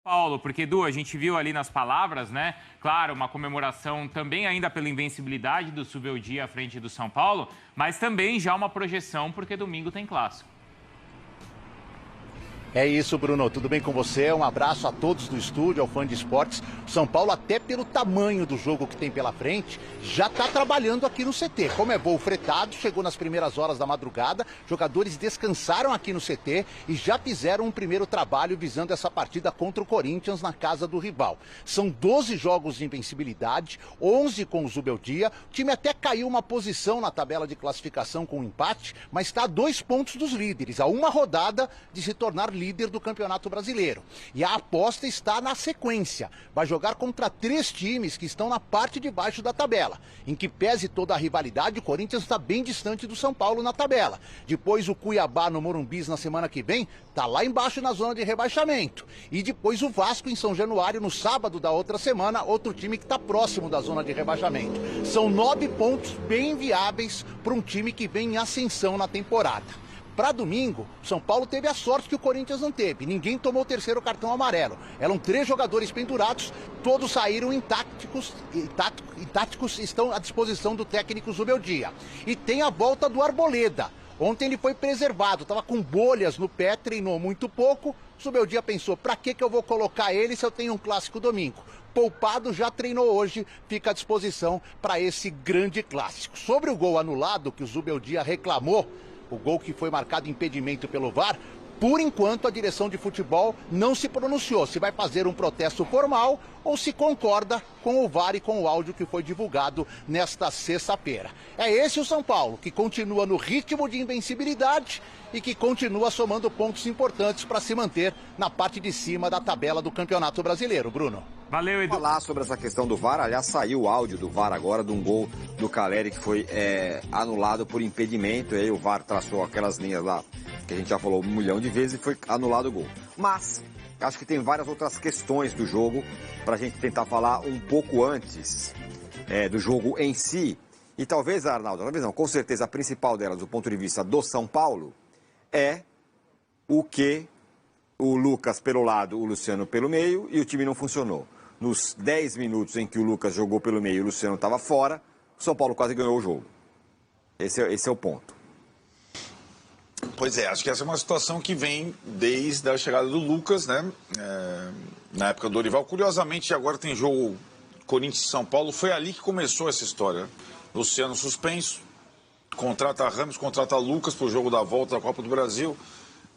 Paulo, porque, Edu, a gente viu ali nas palavras, né? Claro, uma comemoração também ainda pela invencibilidade do Zubeldia à frente do São Paulo, mas também já uma projeção, porque domingo tem clássico. É isso, Bruno. Tudo bem com você? Um abraço a todos do estúdio, ao fã de esportes. São Paulo, até pelo tamanho do jogo que tem pela frente, já está trabalhando aqui no CT. Como é voo fretado, chegou nas primeiras horas da madrugada, jogadores descansaram aqui no CT e já fizeram um primeiro trabalho visando essa partida contra o Corinthians na casa do rival. São 12 jogos de invencibilidade, 11 com o Zubeldia. O time até caiu uma posição na tabela de classificação com um empate, mas está a 2 pontos dos líderes, a uma rodada de se tornar líder do Campeonato Brasileiro. E a aposta está na sequência. Vai jogar contra 3 times que estão na parte de baixo da tabela. Em que pese toda a rivalidade, o Corinthians está bem distante do São Paulo na tabela. Depois o Cuiabá no Morumbis na semana que vem, está lá embaixo na zona de rebaixamento. E depois o Vasco em São Januário no sábado da outra semana, outro time que está próximo da zona de rebaixamento. São 9 pontos bem viáveis para um time que vem em ascensão na temporada. Para domingo, São Paulo teve a sorte que o Corinthians não teve. Ninguém tomou o terceiro cartão amarelo. Eram 3 jogadores pendurados, todos saíram intactos, estão à disposição do técnico Zubeldia. E tem a volta do Arboleda. Ontem ele foi preservado, estava com bolhas no pé, treinou muito pouco. Zubeldia pensou, para que eu vou colocar ele se eu tenho um clássico domingo? Poupado, já treinou hoje, fica à disposição para esse grande clássico. Sobre o gol anulado que o Zubeldia reclamou, o gol que foi marcado impedimento pelo VAR, por enquanto a direção de futebol não se pronunciou se vai fazer um protesto formal ou se concorda com o VAR e com o áudio que foi divulgado nesta sexta-feira. É esse o São Paulo, que continua no ritmo de invencibilidade e que continua somando pontos importantes para se manter na parte de cima da tabela do Campeonato Brasileiro. Bruno. Valeu, Edu. Falar sobre essa questão do VAR, aliás, saiu o áudio do VAR agora de um gol do Caleri que foi anulado por impedimento, e aí o VAR traçou aquelas linhas lá que a gente já falou 1 milhão de vezes e foi anulado o gol. Mas acho que tem várias outras questões do jogo para a gente tentar falar um pouco antes do jogo em si. E talvez, Arnaldo, talvez não, com certeza a principal delas do ponto de vista do São Paulo é o que o Lucas pelo lado, o Luciano pelo meio, e o time não funcionou. Nos 10 minutos em que o Lucas jogou pelo meio e o Luciano estava fora, o São Paulo quase ganhou o jogo. Esse é o ponto. Pois é, acho que essa é uma situação que vem desde a chegada do Lucas, né? Na época do Dorival. Curiosamente, agora tem jogo Corinthians e São Paulo. Foi ali que começou essa história. Luciano suspenso, contrata Ramos, contrata Lucas para o jogo da volta da Copa do Brasil.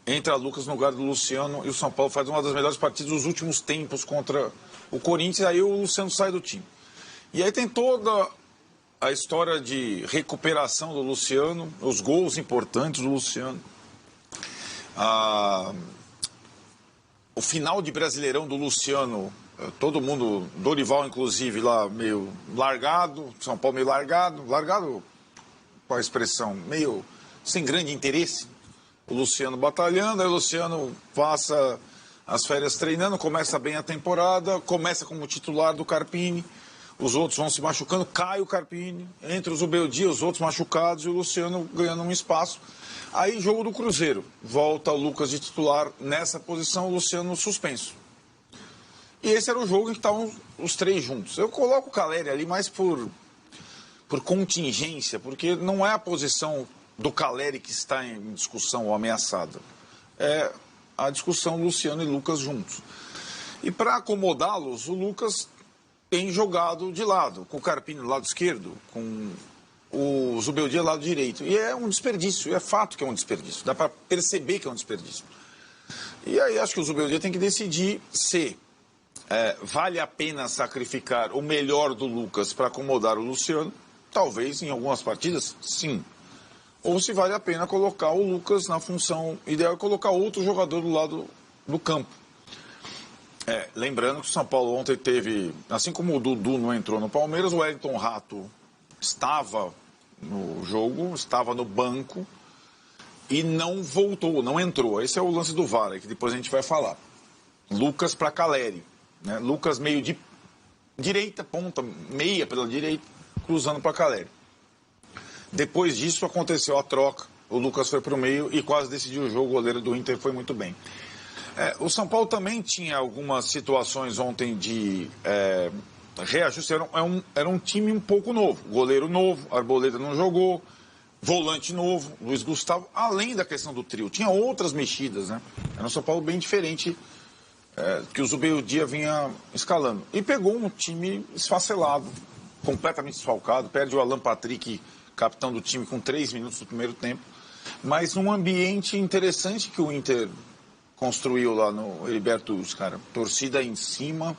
Entra Lucas no lugar do Luciano e o São Paulo faz uma das melhores partidas dos últimos tempos contra o Corinthians. Aí o Luciano sai do time. E aí tem toda a história de recuperação do Luciano, os gols importantes do Luciano. O final de Brasileirão do Luciano, todo mundo, Dorival inclusive lá meio largado, São Paulo meio largado com a expressão, meio sem grande interesse. O Luciano batalhando, aí o Luciano passa as férias treinando, começa bem a temporada, começa como titular do Carpini, os outros vão se machucando, cai o Carpini, entra o Zubeldia, os outros machucados e o Luciano ganhando um espaço. Aí jogo do Cruzeiro, volta o Lucas de titular nessa posição, o Luciano suspenso. E esse era o jogo em que estavam os 3 juntos. Eu coloco o Caleri ali mais por contingência, porque não é a posição do Caleri que está em discussão ou ameaçada. É a discussão Luciano e Lucas juntos. E para acomodá-los, o Lucas tem jogado de lado, com o Carpini do lado esquerdo, com o Zubeldia do lado direito. E é um desperdício, é fato que é um desperdício. Dá para perceber que é um desperdício. E aí acho que o Zubeldia tem que decidir se vale a pena sacrificar o melhor do Lucas para acomodar o Luciano. Talvez em algumas partidas, sim. Ou se vale a pena colocar o Lucas na função ideal e colocar outro jogador do lado do campo. Lembrando que o São Paulo ontem teve, assim como o Dudu não entrou no Palmeiras, o Wellington Rato estava no jogo, estava no banco e não voltou, não entrou. Esse é o lance do VAR, que depois a gente vai falar. Lucas para Caleri, né? Lucas meio de direita, ponta, meia pela direita, cruzando para Caleri. Depois disso aconteceu a troca, o Lucas foi para o meio e quase decidiu o jogo, o goleiro do Inter foi muito bem. O São Paulo também tinha algumas situações ontem de reajuste. Era um time um pouco novo. Goleiro novo, Arboleda não jogou, volante novo, Luiz Gustavo, além da questão do trio. Tinha outras mexidas, né? Era um São Paulo bem diferente que o Zubeldia vinha escalando. E pegou um time esfacelado, completamente desfalcado. Perde o Alan Patrick, capitão do time, com 3 minutos do primeiro tempo. Mas num ambiente interessante que o Inter construiu lá no Heriberto Wilson, cara. Torcida em cima,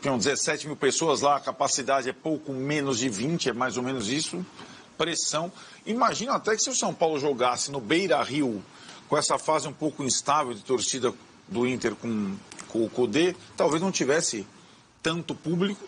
tinham 17 mil pessoas lá, a capacidade é pouco menos de 20, é mais ou menos isso. Pressão. Imagina até que se o São Paulo jogasse no Beira-Rio, com essa fase um pouco instável de torcida do Inter com o Cudê, talvez não tivesse tanto público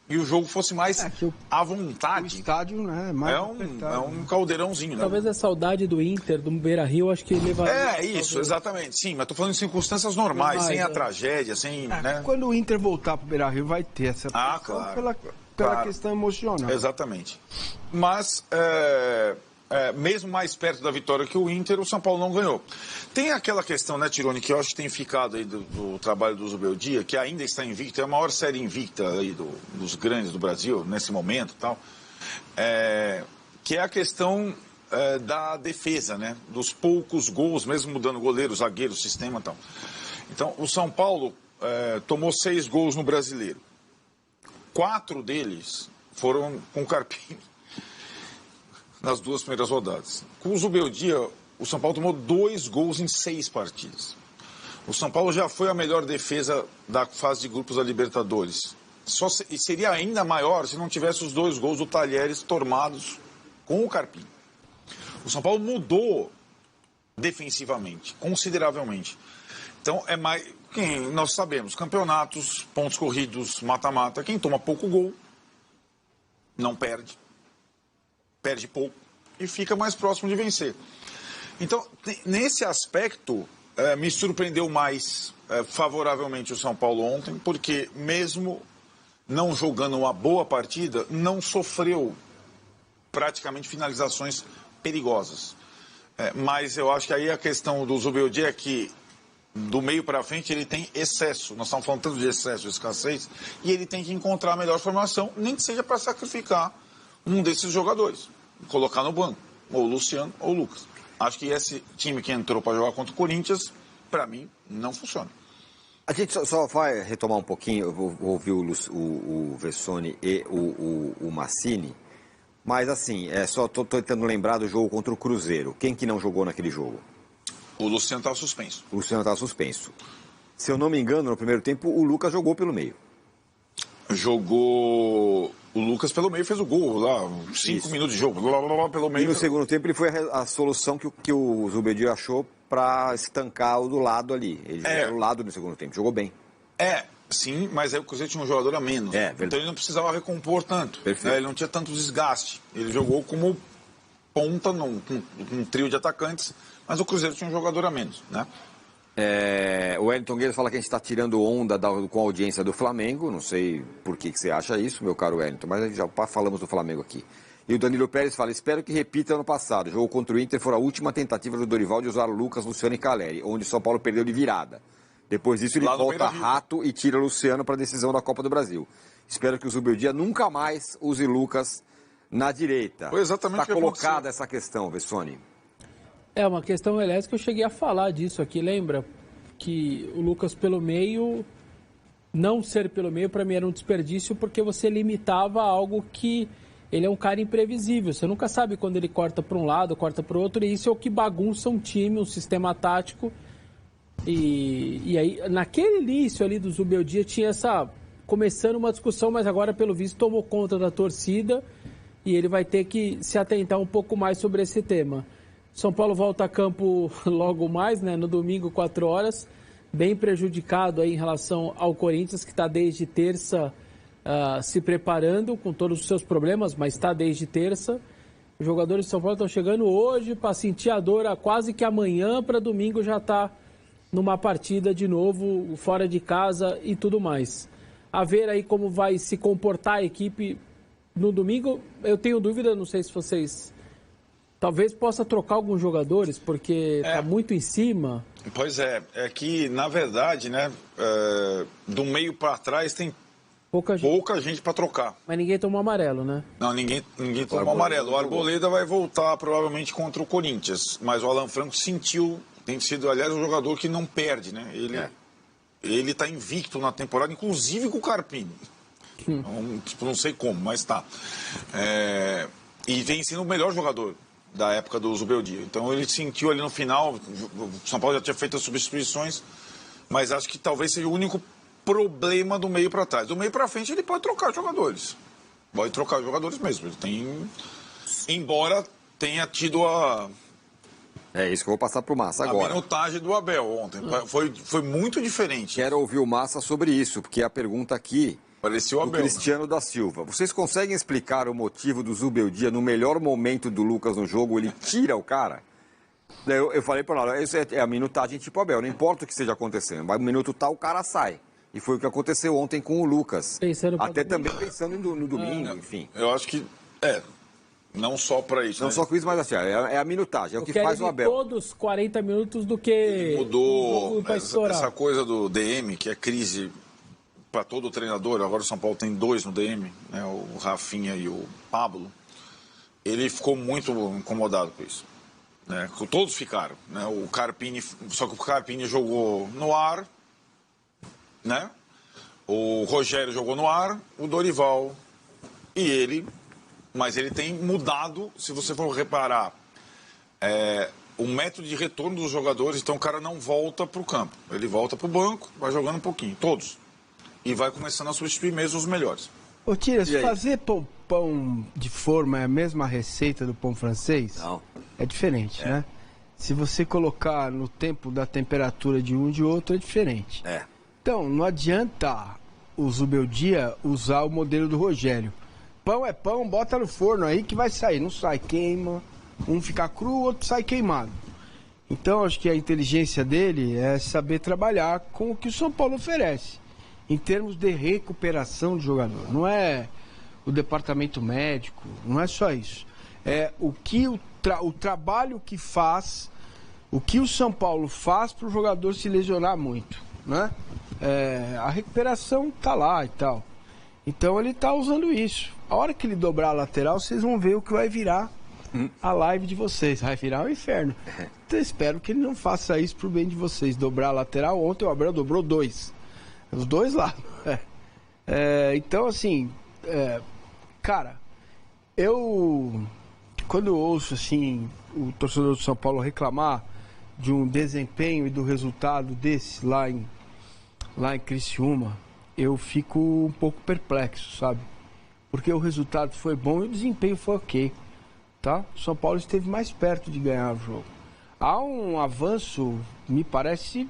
e o jogo fosse mais à vontade. O estádio, né, mais é um caldeirãozinho, né? Talvez a saudade do Inter, do Beira-Rio, acho que levaria... Isso, exatamente. Sim, mas estou falando em circunstâncias normais, sem a tragédia, sem... né? Quando o Inter voltar para o Beira-Rio, vai ter essa pressão pela questão emocional. Exatamente. Mas, mesmo mais perto da vitória que o Inter, o São Paulo não ganhou. Tem aquela questão, né, Tironi, que eu acho que tem ficado aí do trabalho do Zubeldia, que ainda está invicto, é a maior série invicta aí dos grandes do Brasil, nesse momento e tal, que é a questão da defesa, né, dos poucos gols, mesmo mudando goleiro, zagueiro, sistema e tal. Então, o São Paulo tomou 6 gols no Brasileiro. 4 deles foram com o Carpini nas 2 primeiras rodadas. Com o Zubeldia, o São Paulo tomou 2 gols em 6 partidas. O São Paulo já foi a melhor defesa da fase de grupos da Libertadores. E seria ainda maior se não tivesse os 2 gols do Talheres tomados com o Carpini. O São Paulo mudou defensivamente, consideravelmente. Então, nós sabemos, campeonatos, pontos corridos, mata-mata, quem toma pouco gol não perde. Perde pouco e fica mais próximo de vencer. Então, nesse aspecto, me surpreendeu mais favoravelmente o São Paulo ontem, porque mesmo não jogando uma boa partida, não sofreu praticamente finalizações perigosas. Mas eu acho que aí a questão do Zubeldia é que do meio para frente ele tem excesso. Nós estamos falando tanto de excesso, de escassez, e ele tem que encontrar a melhor formação, nem que seja para sacrificar um desses jogadores, colocar no banco, ou o Luciano ou o Lucas. Acho que esse time que entrou para jogar contra o Corinthians, para mim, não funciona. A gente só vai retomar um pouquinho, eu vou ouvir o Vessone e o Massini, mas assim, só estou tentando lembrar do jogo contra o Cruzeiro. Quem que não jogou naquele jogo? O Luciano estava suspenso. O Luciano estava suspenso. Se eu não me engano, no primeiro tempo, o Lucas jogou pelo meio. Jogou... O Lucas pelo meio fez o gol lá, 5 minutos de jogo, pelo meio. E no segundo tempo ele foi a solução que o Zubeldia achou para estancar o do lado ali. Ele jogou do lado no segundo tempo, jogou bem. Sim, mas aí o Cruzeiro tinha um jogador a menos. Então ele não precisava recompor tanto. Ele não tinha tanto desgaste. Ele jogou como ponta num trio de atacantes, mas o Cruzeiro tinha um jogador a menos, né? O Wellington Guedes fala que a gente está tirando onda com a audiência do Flamengo. Não sei por que você acha isso, meu caro Wellington, mas a gente já falamos do Flamengo aqui. E o Danilo Pérez fala, espero que repita ano passado. O jogo contra o Inter foi a última tentativa do Dorival de usar Lucas, Luciano e Caleri, onde o São Paulo perdeu de virada. Depois disso ele volta rato e tira Luciano para a decisão da Copa do Brasil. Espero que o Zubeldia nunca mais use Lucas na direita. Foi exatamente o que colocada aconteceu. Essa questão, Vessone. É uma questão, aliás, que eu cheguei a falar disso aqui, lembra? Que o Lucas pelo meio, não ser pelo meio, para mim era um desperdício, porque você limitava algo que ele é um cara imprevisível. Você nunca sabe quando ele corta para um lado, corta para o outro, e isso é o que bagunça um time, um sistema tático. E aí, naquele início ali do Zubeldia, tinha começando uma discussão, mas agora, pelo visto, tomou conta da torcida e ele vai ter que se atentar um pouco mais sobre esse tema. São Paulo volta a campo logo mais, né, no domingo, 4 horas, bem prejudicado aí em relação ao Corinthians, que está desde terça se preparando com todos os seus problemas, mas está desde terça. Os jogadores de São Paulo estão chegando hoje para sentir a dor quase que amanhã, para domingo já está numa partida de novo, fora de casa e tudo mais. A ver aí como vai se comportar a equipe no domingo. Eu tenho dúvida, não sei se vocês Talvez possa trocar alguns jogadores, porque tá muito em cima. Pois é que, na verdade, né, do meio para trás tem pouca gente para trocar. Mas ninguém tomou amarelo, né? Não, ninguém tomou amarelo. O Arboleda vai voltar provavelmente contra o Corinthians, mas o Alan Franco tem sido, aliás, um jogador que não perde, né? Ele tá invicto na temporada, inclusive com o Carpini. Não sei como, mas tá. E vem sendo o melhor jogador da época do Zubeldia. Então ele sentiu ali no final, o São Paulo já tinha feito as substituições, mas acho que talvez seja o único problema do meio para trás. Do meio para frente ele pode trocar jogadores. Pode trocar jogadores mesmo. Ele tem, embora tenha tido É isso que eu vou passar pro Massa agora. A minutagem do Abel ontem. Foi muito diferente. Quero ouvir o Massa sobre isso, porque a pergunta aqui... Parecia o Abel, Cristiano da Silva. Vocês conseguem explicar o motivo do Zubeldia no melhor momento do Lucas no jogo? Ele tira o cara? Eu falei para ela, isso é a minutagem tipo Abel, não importa o que esteja acontecendo. Vai um minuto tal, o cara sai. E foi o que aconteceu ontem com o Lucas. Até também pensando no domingo, enfim. Eu acho que não só para isso. Não, né? Só com isso, mas assim, é a minutagem, é o que faz o Abel. Todos 40 minutos do que mudou essa coisa do DM, que é crise para todo treinador. Agora o São Paulo tem 2 no DM, né, o Rafinha e o Pablo. Ele ficou muito incomodado com isso, né? Todos ficaram, né? O Carpini, só que o Carpini jogou no ar, né? O Rogério jogou no ar, o Dorival e ele, mas ele tem mudado, se você for reparar, o método de retorno dos jogadores. Então o cara não volta para o campo, ele volta para o banco, vai jogando um pouquinho, todos. E vai começando a substituir mesmo os melhores. Ô, Tiras, fazer pão de forma é a mesma receita do pão francês? Não. É diferente, né? Se você colocar no tempo da temperatura de um e de outro, é diferente. Então, não adianta o Zubeldia usar o modelo do Rogério. Pão é pão, bota no forno aí que vai sair. Não sai, queima. Um fica cru, o outro sai queimado. Então, acho que a inteligência dele é saber trabalhar com o que o São Paulo oferece. Em termos de recuperação de jogador. Não é o departamento médico, não é só isso. É o que o trabalho que faz, o que o São Paulo faz para o jogador se lesionar muito, né? A recuperação tá lá e tal. Então ele tá usando isso. A hora que ele dobrar a lateral, vocês vão ver o que vai virar a live de vocês. Vai virar um inferno. Então eu espero que ele não faça isso pro bem de vocês. Dobrar a lateral, ontem o Abel dobrou 2. Os 2 lá. Então, assim, cara, quando eu ouço, assim, o torcedor do São Paulo reclamar de um desempenho e do resultado desse lá em Criciúma, eu fico um pouco perplexo, sabe? Porque o resultado foi bom e o desempenho foi ok, tá? O São Paulo esteve mais perto de ganhar o jogo. Há um avanço, me parece,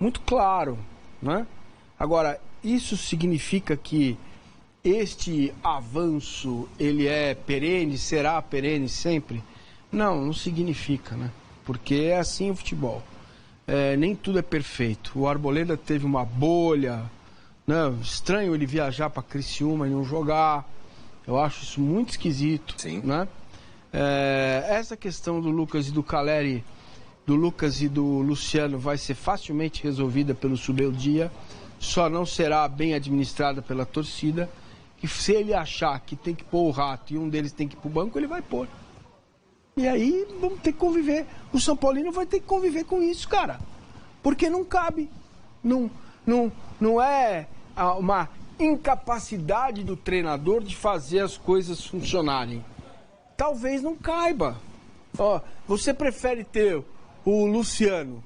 muito claro, né? Agora, isso significa que este avanço, ele é perene, será perene sempre? Não significa, né? Porque é assim o futebol. Nem tudo é perfeito. O Arboleda teve uma bolha, né? Estranho ele viajar para Criciúma e não jogar. Eu acho isso muito esquisito. Sim. Né? Essa questão do Lucas e do Caleri, do Lucas e do Luciano vai ser facilmente resolvida pelo Zubeldia. Só não será bem administrada pela torcida. E se ele achar que tem que pôr o Rato e um deles tem que ir pro banco, ele vai pôr. E aí vamos ter que conviver. O São Paulino vai ter que conviver com isso, cara. Porque não cabe. Não é uma incapacidade do treinador de fazer as coisas funcionarem. Talvez não caiba. Ó, você prefere ter o Luciano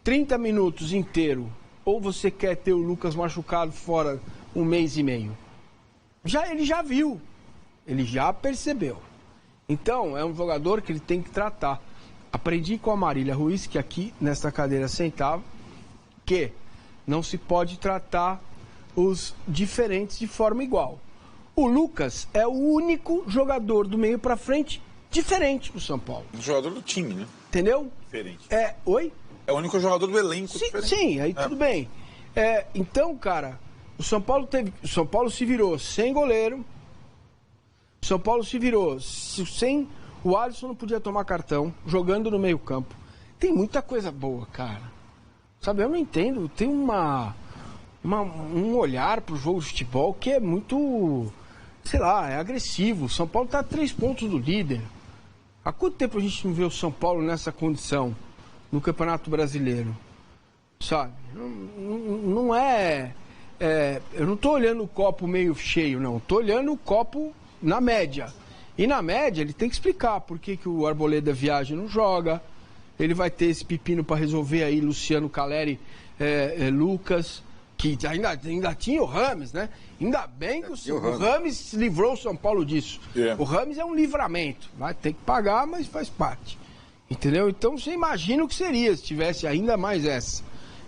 30 minutos inteiro ou você quer ter o Lucas machucado fora 1 mês e meio? Ele já viu, ele já percebeu. Então, é um jogador que ele tem que tratar. Aprendi com a Marília Ruiz, que aqui nesta cadeira sentava, que não se pode tratar os diferentes de forma igual. O Lucas é o único jogador do meio para frente diferente do São Paulo. O jogador do time, né? Entendeu? Diferente. Oi? É o único jogador do elenco diferente. Sim, aí tudo bem. Então, cara, o São Paulo se virou sem goleiro. O São Paulo se virou sem O Alisson não podia tomar cartão, jogando no meio campo. Tem muita coisa boa, cara. Sabe, eu não entendo. Tem um olhar pro jogo de futebol que é muito, sei lá, é agressivo. O São Paulo tá a 3 pontos do líder. Há quanto tempo a gente não vê o São Paulo nessa condição no Campeonato Brasileiro? Sabe? Não é... eu não tô olhando o copo meio cheio, não. Tô olhando o copo na média. E na média ele tem que explicar por que o Arboleda Viagem não joga. Ele vai ter esse pepino para resolver aí, Luciano, Caleri, Lucas, que ainda tinha o Rames, né? Ainda bem que o Rames livrou o São Paulo disso. O Rames é um livramento. Vai ter que pagar, mas faz parte. Entendeu? Então você imagina o que seria se tivesse ainda mais essa.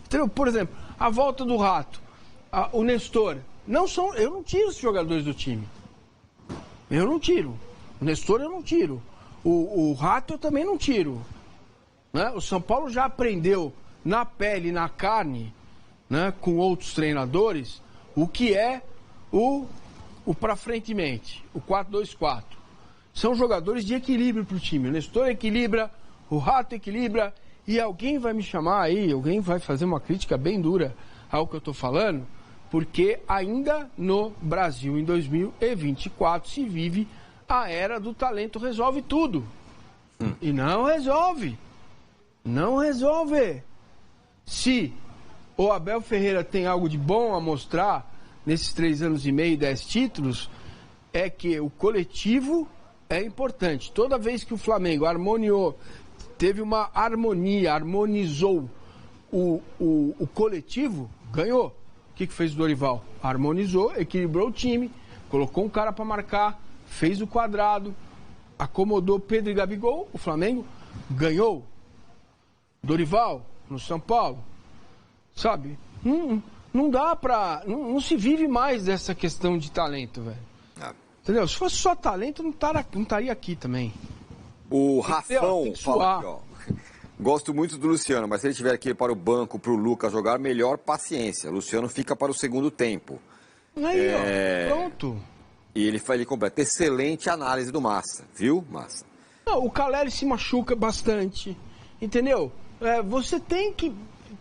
Entendeu? Por exemplo, a volta do Rato, o Nestor. Eu não tiro os jogadores do time. Eu não tiro. O Nestor eu não tiro. O Rato eu também não tiro. Né? O São Paulo já aprendeu na pele e na carne, né, com outros treinadores, o que é o pra frentemente, o 4-2-4. São jogadores de equilíbrio para o time. O Nestor equilibra, o Rato equilibra, e alguém vai me chamar aí, alguém vai fazer uma crítica bem dura ao que eu estou falando, porque ainda no Brasil, em 2024, se vive a era do talento resolve tudo. E não resolve. Não resolve. Se o Abel Ferreira tem algo de bom a mostrar nesses 3 anos e meio, 10 títulos, é que o coletivo é importante. Toda vez que o Flamengo teve uma harmonia, harmonizou o coletivo, ganhou. O que fez o Dorival? Harmonizou, equilibrou o time, colocou um cara para marcar, fez o quadrado, acomodou Pedro e Gabigol, o Flamengo ganhou. Dorival, no São Paulo, sabe? Não dá pra... Não se vive mais dessa questão de talento, velho. Entendeu? Se fosse só talento, não estaria aqui também. O Rafão fala aqui, ó. Gosto muito do Luciano, mas se ele tiver que ir para o banco, para o Lucas jogar, melhor paciência. Luciano fica para o segundo tempo. Aí, ó, pronto. E ele completa. Excelente análise do Massa, viu, Massa? Não, o Caleri se machuca bastante, entendeu? Você tem que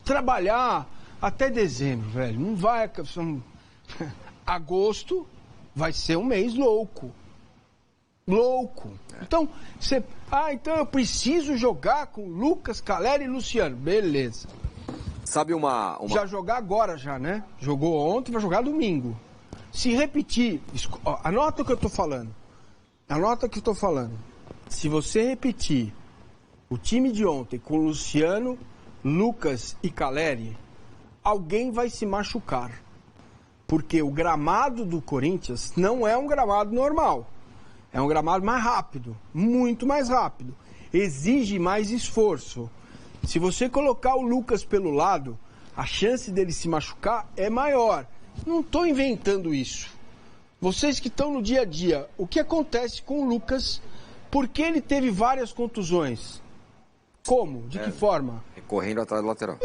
trabalhar até dezembro, velho. Não vai... Agosto vai ser um mês louco. Louco. Então, então eu preciso jogar com Lucas, Caleri e Luciano. Beleza. Sabe uma... Já jogar agora já, né? Jogou ontem, vai jogar domingo. Se repetir... Anota o que eu tô falando. Anota o que eu tô falando. Se você repetir o time de ontem com Luciano, Lucas e Caleri, alguém vai se machucar. Porque o gramado do Corinthians não é um gramado normal. É um gramado mais rápido, muito mais rápido. Exige mais esforço. Se você colocar o Lucas pelo lado, a chance dele se machucar é maior. Não estou inventando isso. Vocês que estão no dia a dia, o que acontece com o Lucas? Porque ele teve várias contusões. Como? De que forma? Correndo atrás do lateral.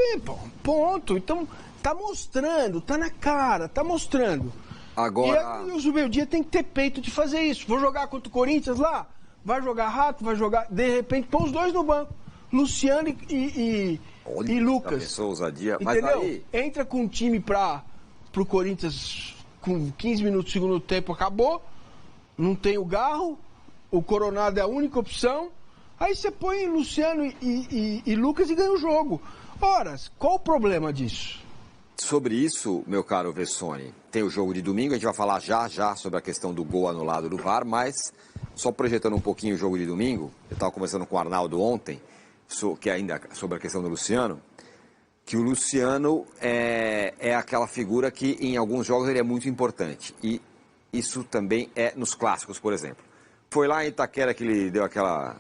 Ponto. Então, tá mostrando, tá na cara, tá mostrando. Agora... E o Zubeldia tem que ter peito de fazer isso. Vou jogar contra o Corinthians lá, vai jogar Rato, vai jogar... De repente, põe os dois no banco. Luciano e Lucas. Pensou, ousadia. Entendeu? Mas aí... Entra com um time pro Corinthians com 15 minutos do segundo tempo, acabou. Não tem o Garro. O Coronado é a única opção. Aí você põe Luciano e Lucas e ganha o jogo. Ora, qual o problema disso? Sobre isso, meu caro Vessone, tem o jogo de domingo, a gente vai falar já sobre a questão do gol anulado do VAR, mas só projetando um pouquinho o jogo de domingo, eu estava conversando com o Arnaldo ontem, que ainda sobre a questão do Luciano, que o Luciano é aquela figura que em alguns jogos ele é muito importante. E isso também é nos clássicos, por exemplo. Foi lá em Itaquera que ele deu aquela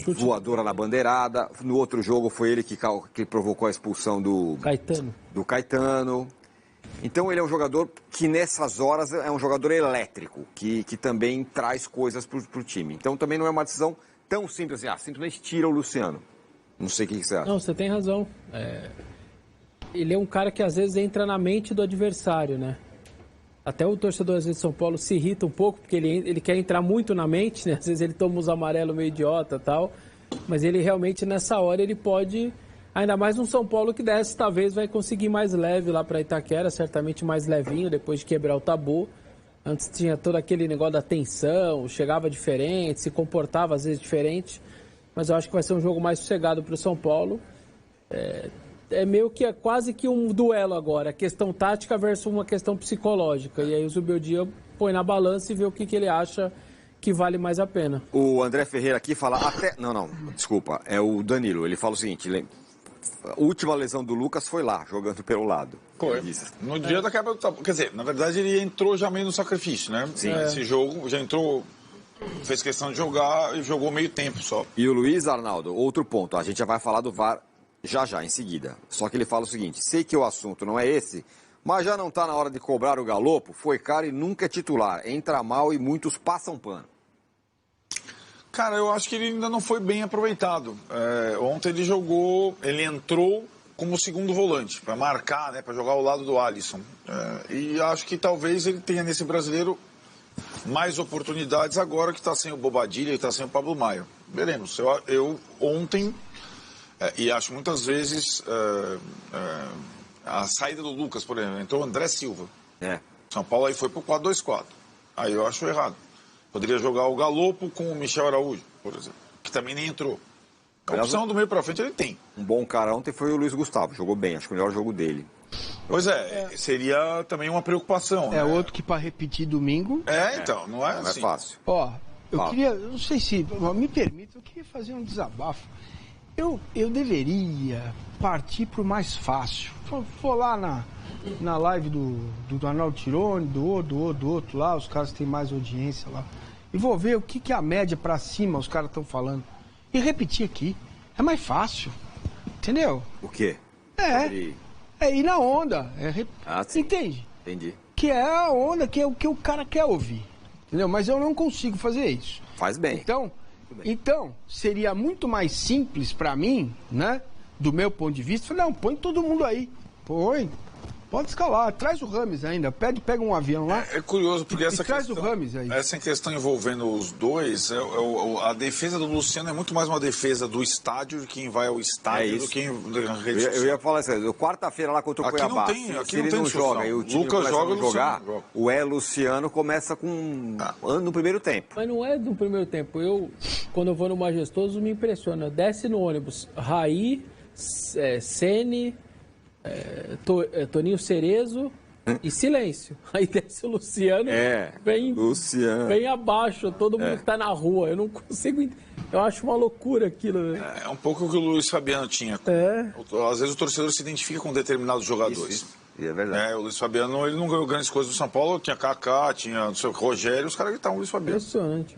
voadora na bandeirada. No outro jogo foi ele que provocou a expulsão do Caetano. Então ele é um jogador que nessas horas é um jogador elétrico, que também traz coisas para o time. Então também não é uma decisão tão simples assim, simplesmente tira o Luciano. Não sei o que você acha. Não, você tem razão. Ele é um cara que às vezes entra na mente do adversário, né? Até o torcedor às vezes de São Paulo se irrita um pouco, porque ele quer entrar muito na mente, né? Às vezes ele toma uns amarelos meio idiota e tal, mas ele realmente nessa hora ele pode, ainda mais um São Paulo que desta vez vai conseguir mais leve lá para Itaquera, certamente mais levinho depois de quebrar o tabu. Antes tinha todo aquele negócio da tensão, chegava diferente, se comportava às vezes diferente, mas eu acho que vai ser um jogo mais sossegado para o São Paulo. É meio que quase que um duelo agora, questão tática versus uma questão psicológica. E aí o Zubeldia põe na balança e vê o que ele acha que vale mais a pena. O André Ferreira aqui fala até... Não, desculpa, é o Danilo. Ele fala o seguinte, a última lesão do Lucas foi lá, jogando pelo lado. Foi. No dia da quebra do tabu. Quer dizer, na verdade ele entrou já meio no sacrifício, né? Sim. Esse jogo já entrou, fez questão de jogar e jogou meio tempo só. E o Luiz Arnaldo, outro ponto, a gente já vai falar do VAR já, em seguida. Só que ele fala o seguinte, sei que o assunto não é esse, mas já não está na hora de cobrar o Galopo? Foi caro e nunca é titular, entra mal e muitos passam pano. Cara, eu acho que ele ainda não foi bem aproveitado. Ontem ele entrou como segundo volante, para marcar, né, para jogar ao lado do Alisson. E acho que talvez ele tenha nesse brasileiro mais oportunidades agora que está sem o Bobadilha e está sem o Pablo Maia. Veremos. Eu ontem... e acho muitas vezes a saída do Lucas, por exemplo, entrou o André Silva. São Paulo aí foi pro 4-2-4. Aí eu acho errado. Poderia jogar o Galopo com o Michel Araújo, por exemplo, que também nem entrou. A opção do meio para frente ele tem. Um bom cara ontem foi o Luiz Gustavo, jogou bem, acho que o melhor jogo dele. Pois seria também uma preocupação. né? Outro que para repetir domingo. Então, não é assim. É fácil. Eu não sei se, me permita, eu queria fazer um desabafo. Eu deveria partir para o mais fácil. For lá na live do Arnaldo Tironi, do outro lá, os caras têm mais audiência lá. E vou ver o que a média para cima os caras estão falando. E repetir aqui. É mais fácil. Entendeu? O quê? Ir na onda. Sim. Entende? Entendi. Que é a onda, que é o que o cara quer ouvir. Entendeu? Mas eu não consigo fazer isso. Faz bem. Então, seria muito mais simples para mim, né? Do meu ponto de vista, não, põe todo mundo aí. Pode escalar, traz o Rames ainda, pega um avião lá. É curioso, porque essa traz questão, o Rames aí. Essa questão envolvendo os dois, a defesa do Luciano é muito mais uma defesa do estádio, de quem vai ao estádio, do que na rede social. Eu ia falar assim, quarta-feira lá contra o Cuiabá, se ele não joga e o time começa a jogar, o Luciano começa com no primeiro tempo. Mas não é no primeiro tempo. Quando eu vou no Majestoso, me impressiona. Desce no ônibus, Raí, Sene... Toninho Cerezo e silêncio. Aí desce o Luciano, bem abaixo, todo mundo que tá na rua. Eu não consigo. Eu acho uma loucura aquilo. Né? É um pouco o que o Luiz Fabiano tinha. Às vezes o torcedor se identifica com determinados jogadores. Isso. É verdade. O Luiz Fabiano ele não ganhou grandes coisas do São Paulo, tinha Kaká, tinha Rogério, os caras gritavam o Luiz Fabiano. Impressionante.